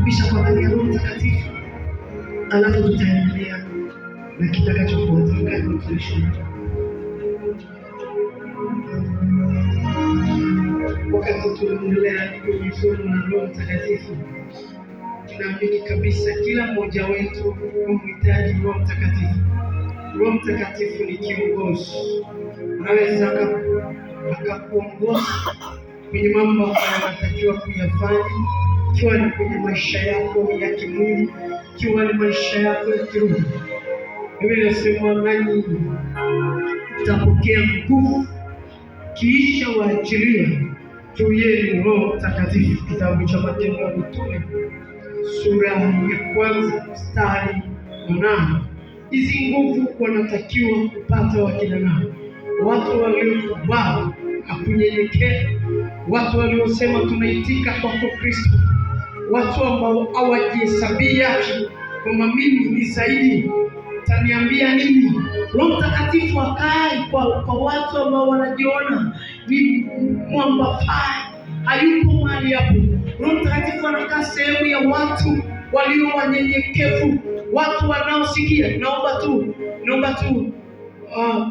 kisha kuangalia Roho Mtakatifu, alafu tutaendelea na kitakachofuata. Karibu tuishi. Wakati tunaendelea kujifunza na Roho Mtakatifu, tunaamini kabisa kila mmoja wetu humhitaji Roho Mtakatifu. Roho Mtakatifu ni kiongozi, anaweza akakuongoza kwenye mambo ambayo unatakiwa kuyafanya, ikiwa ni kwenye maisha yako ya kimwili, ikiwa ni maisha yako ya kiroho. Biblia inasema nanyi mtapokea nguvu kisha waachiliwa juu yenu Roho Mtakatifu. Kitabu cha Matendo ya Mitume sura ya 1 mstari wa 8. Hizi nguvu wanatakiwa kupata wakina nani? Watu waliokubali na kunyenyekea, watu waliosema tunaitika kwako Kristo, watu ambao hawajihesabia kwamba mimi ni zaidi, taniambia nini? Roho Mtakatifu akai kwa watu ambao wanajiona ni mwamba fai, hayupo mahali hapo. Roho Mtakatifu anakaa sehemu ya watu walio wanyenyekevu, watu wanaosikia. Naomba tu